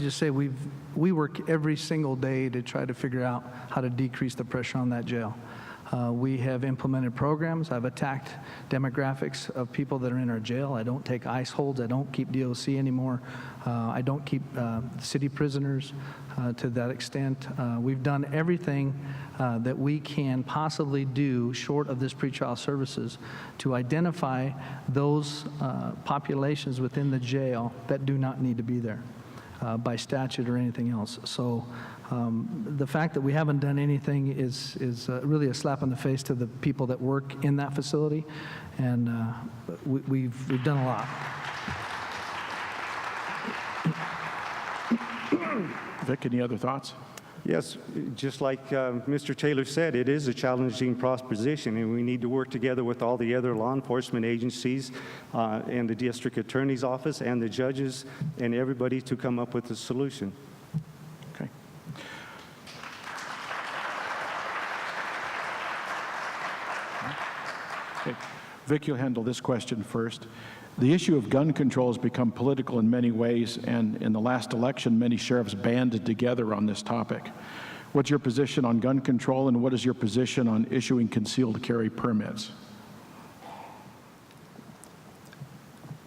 just say we work every single day to try to figure out how to decrease the pressure on that jail. We have implemented programs. I've attacked demographics of people that are in our jail. I don't take ICE holds. I don't keep DOC anymore. I don't keep city prisoners to that extent. We've done everything that we can possibly do short of this pretrial services to identify those populations within the jail that do not need to be there by statute or anything else. So the fact that we haven't done anything is really a slap in the face to the people that work in that facility, and we've done a lot. Vic, any other thoughts? Yes, just like Mr. Taylor said, it is a challenging proposition, and we need to work together with all the other law enforcement agencies and the district attorney's office and the judges and everybody to come up with a solution. Okay. Okay. Vic, you'll handle this question first. The issue of gun control has become political in many ways, and in the last election, many sheriffs banded together on this topic. What's your position on gun control, and what is your position on issuing concealed carry permits?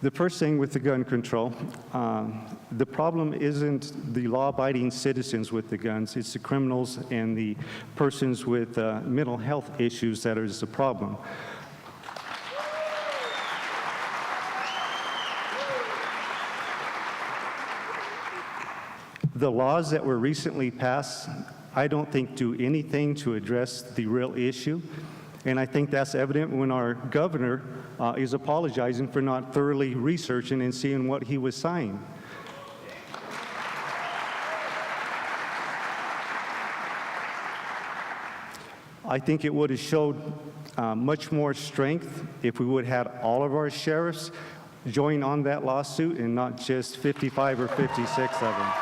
The first thing with the gun control, the problem isn't the law-abiding citizens with the guns, it's the criminals and the persons with mental health issues that is the problem. The laws that were recently passed, I don't think do anything to address the real issue. And I think that's evident when our governor is apologizing for not thoroughly researching and seeing what he was saying. I think it would have showed much more strength if we would have had all of our sheriffs join on that lawsuit and not just 55 or 56 of them.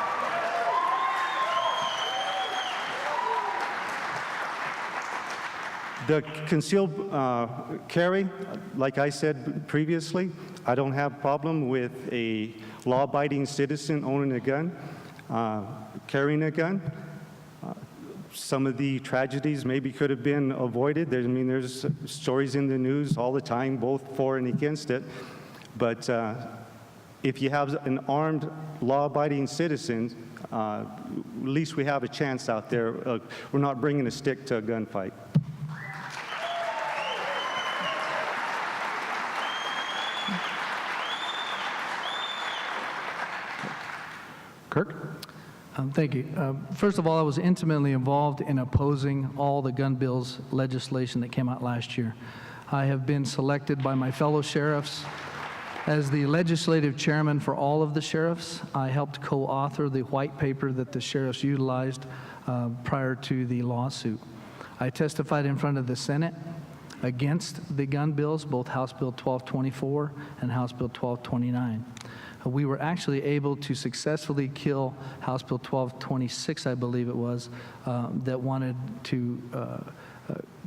The concealed carry, like I said previously, I don't have a problem with a law-abiding citizen owning a gun, carrying a gun. Some of the tragedies maybe could have been avoided. There's stories in the news all the time, both for and against it. But if you have an armed, law-abiding citizen, at least we have a chance out there. We're not bringing a stick to a gunfight. Kirk? Thank you. First of all, I was intimately involved in opposing all the gun bills legislation that came out last year. I have been selected by my fellow sheriffs as the legislative chairman for all of the sheriffs. I helped co-author the white paper that the sheriffs utilized prior to the lawsuit. I testified in front of the Senate against the gun bills, both House Bill 1224 and House Bill 1229. We were actually able to successfully kill House Bill 1226, I believe it was, that wanted to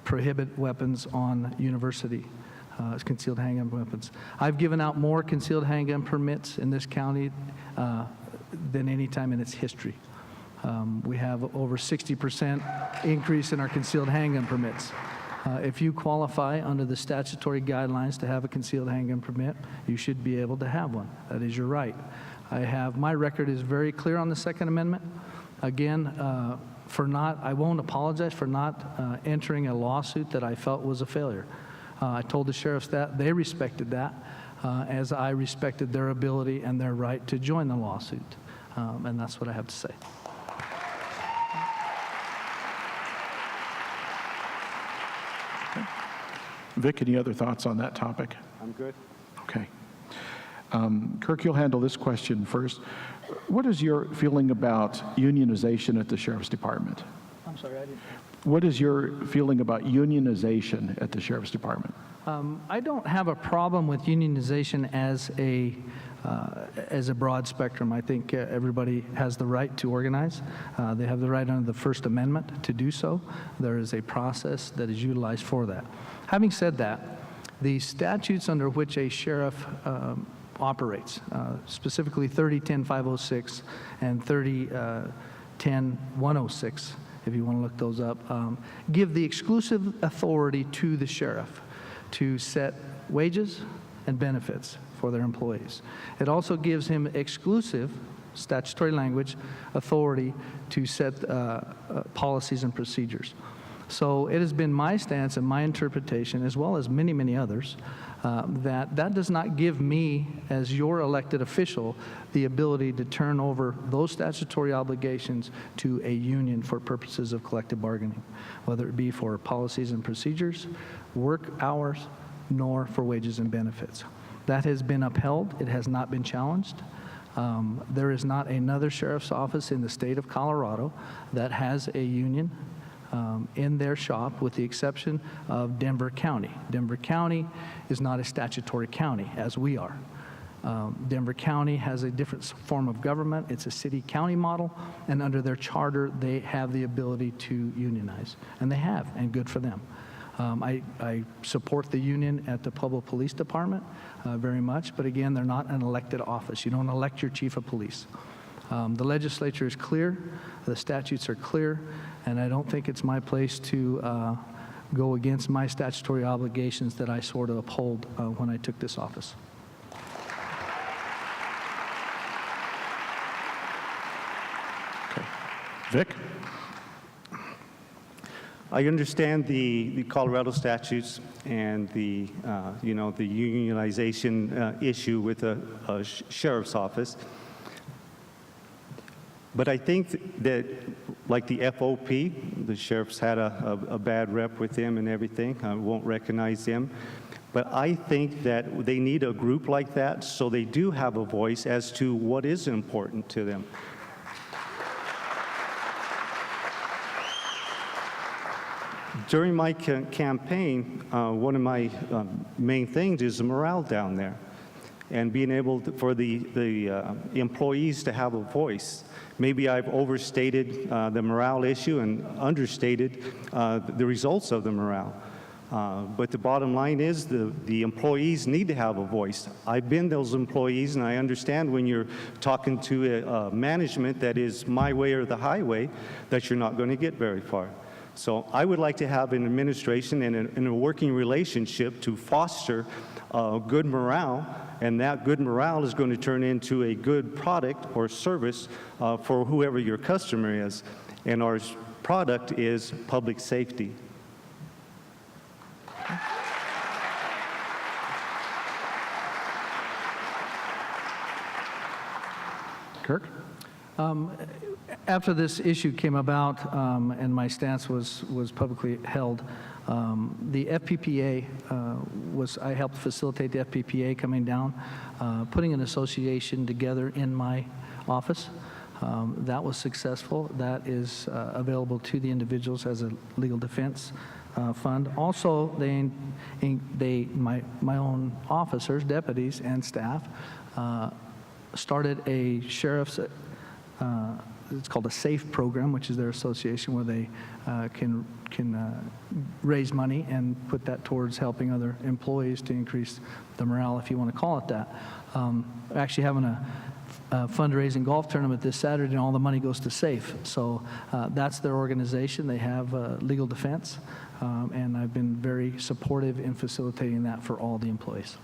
prohibit weapons on university, concealed handgun weapons. I've given out more concealed handgun permits in this county than any time in its history. We have over 60% increase in our concealed handgun permits. If you qualify under the statutory guidelines to have a concealed handgun permit, you should be able to have one. That is your right. My record is very clear on the Second Amendment. Again, I won't apologize for not entering a lawsuit that I felt was a failure. I told the sheriffs that. They respected that, as I respected their ability and their right to join the lawsuit. And that's what I have to say. Vic, any other thoughts on that topic? I'm good. Okay. Kirk, you'll handle this question first. What is your feeling about unionization at the Sheriff's Department? I'm sorry, I didn't. What is your feeling about unionization at the Sheriff's Department? I don't have a problem with unionization as a broad spectrum. I think everybody has the right to organize. They have the right under the First Amendment to do so. There is a process that is utilized for that. Having said that, the statutes under which a sheriff operates, specifically 30-10-506 and 30-10-106, if you want to look those up, give the exclusive authority to the sheriff to set wages and benefits for their employees. It also gives him exclusive statutory language authority to set policies and procedures. So it has been my stance and my interpretation, as well as many, many others, that does not give me, as your elected official, the ability to turn over those statutory obligations to a union for purposes of collective bargaining, whether it be for policies and procedures, work hours, nor for wages and benefits. That has been upheld. It has not been challenged. There is not another sheriff's office in the state of Colorado that has a union in their shop, with the exception of Denver County. Denver County is not a statutory county, as we are. Denver County has a different form of government. It's a city-county model, and under their charter, they have the ability to unionize, and they have, and good for them. I support the union at the Pueblo Police Department very much, but again, they're not an elected office. You don't elect your chief of police. The legislature is clear, the statutes are clear, and I don't think it's my place to go against my statutory obligations that I sort of uphold when I took this office. Okay. Vic? I understand the Colorado statutes and the unionization issue with the sheriff's office. But I think that, like the FOP, the sheriff's had a bad rep with them and everything. I won't recognize them. But I think that they need a group like that so they do have a voice as to what is important to them. During my campaign, one of my main things is the morale down there, and being able for the employees to have a voice. Maybe I've overstated the morale issue and understated the results of the morale. But the bottom line is the employees need to have a voice. I've been those employees, and I understand when you're talking to a management that is my way or the highway, that you're not going to get very far. So I would like to have an administration and a working relationship to foster good morale, and that good morale is going to turn into a good product or service for whoever your customer is. And our product is public safety. Kirk? After this issue came about and my stance was publicly held, the FPPA I helped facilitate the FPPA coming down, putting an association together in my office. That was successful. That is available to the individuals as a legal defense fund. Also, my own officers, deputies, and staff started a sheriff's it's called a SAFE program, which is their association where they can raise money and put that towards helping other employees to increase the morale, if you want to call it that. Actually having a fundraising golf tournament this Saturday, and all the money goes to SAFE. So that's their organization. They have legal defense, and I've been very supportive in facilitating that for all the employees.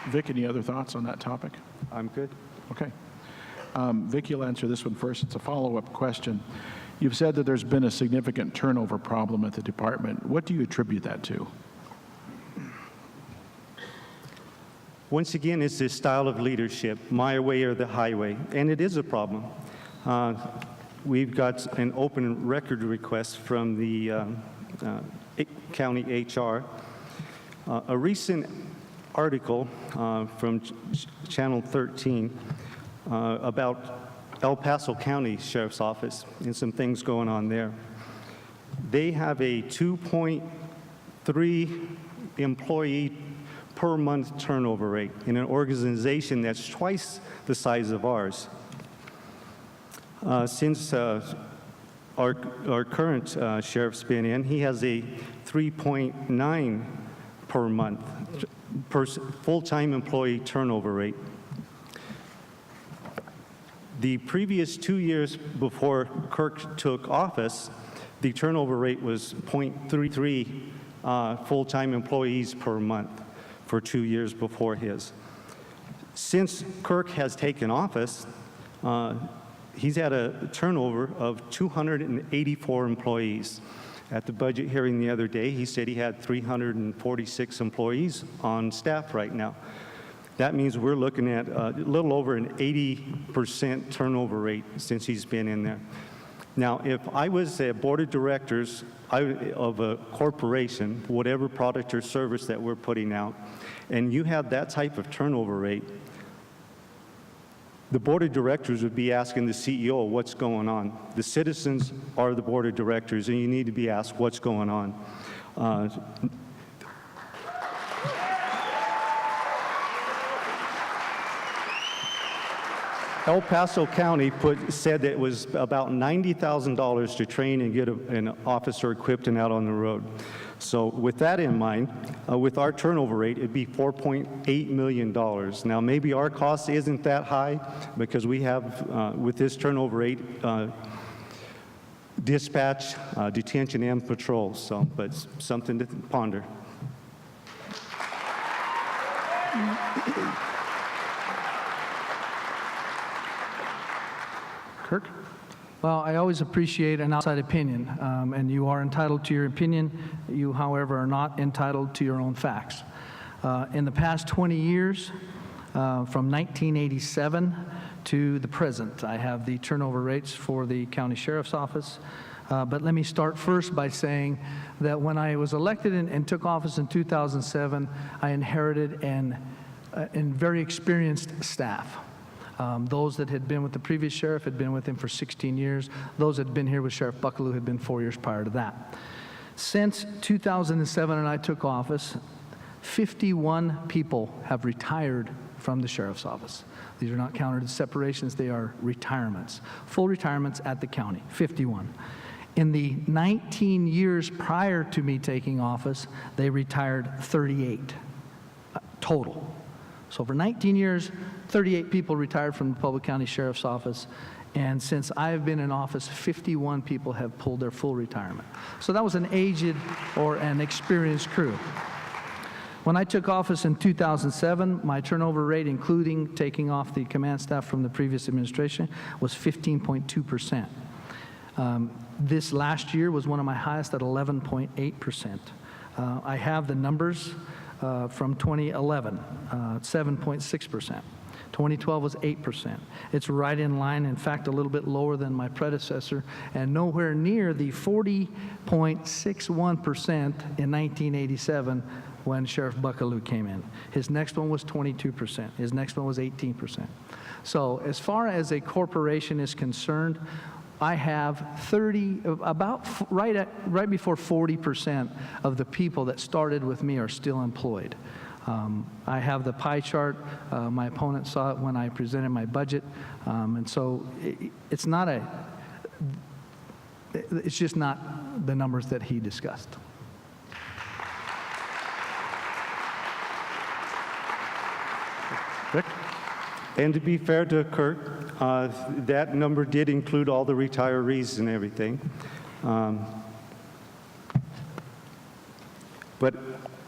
Vic, any other thoughts on that topic? I'm good. Okay. Vic, you'll answer this one first. It's a follow-up question. You've said that there's been a significant turnover problem at the department. What do you attribute that to? Once again, it's this style of leadership, my way or the highway, and it is a problem. We've got an open record request from the county HR. A recent article from Channel 13 about El Paso County Sheriff's Office and some things going on there. They have a 2.3 employee per month turnover rate in an organization that's twice the size of ours. Since our current sheriff's been in, he has a 3.9 per month, full-time employee turnover rate. The previous 2 years before Kirk took office, the turnover rate was 0.33 full-time employees per month for 2 years before his. Since Kirk has taken office, he's had a turnover of 284 employees. At the budget hearing the other day, he said he had 346 employees on staff right now. That means we're looking at a little over an 80% turnover rate since he's been in there. Now, if I was a board of directors of a corporation, whatever product or service that we're putting out, and you had that type of turnover rate, the board of directors would be asking the CEO what's going on. The citizens are the board of directors, and you need to be asked what's going on. El Paso County said that it was about $90,000 to train and get an officer equipped and out on the road. So with that in mind, with our turnover rate, it'd be $4.8 million. Now, maybe our cost isn't that high because we have, with this turnover rate, dispatch, detention, and patrol. So, but it's something to ponder. Kirk? Well, I always appreciate an outside opinion, and you are entitled to your opinion. You, however, are not entitled to your own facts. In the past 20 years, from 1987 to the present, I have the turnover rates for the county sheriff's office. But let me start first by saying that when I was elected and took office in 2007, I inherited an very experienced staff. Those that had been with the previous sheriff had been with him for 16 years. Those that had been here with Sheriff Buckaloo had been 4 years prior to that. Since 2007 and I took office, 51 people have retired from the sheriff's office. These are not counted as separations, they are retirements. Full retirements at the county, 51. In the 19 years prior to me taking office, they retired 38 total. So for 19 years, 38 people retired from the Pueblo County Sheriff's Office, and since I've been in office, 51 people have pulled their full retirement. So that was an aged or an experienced crew. When I took office in 2007, my turnover rate, including taking off the command staff from the previous administration, was 15.2%. This last year was one of my highest at 11.8%. I have the numbers from 2011, 7.6%. 2012 was 8%. It's right in line, in fact, a little bit lower than my predecessor, and nowhere near the 40.61% in 1987 when Sheriff Buckaloo came in. His next one was 22%. His next one was 18%. So as far as a corporation is concerned, I have right before 40% of the people that started with me are still employed. I have the pie chart. My opponent saw it when I presented my budget, and so it's just not the numbers that he discussed. Rick? And to be fair to Kirk, that number did include all the retirees and everything. But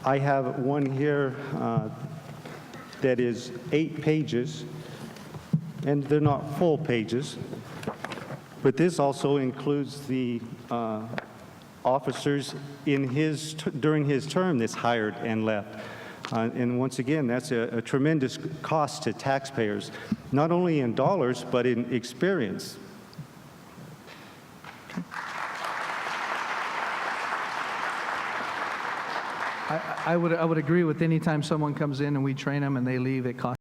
I have one here that is 8 pages, and they're not full pages. But this also includes the officers during his term that's hired and left. And once again, that's a tremendous cost to taxpayers, not only in dollars, but in experience. I would agree with any time someone comes in and we train them and they leave, it costs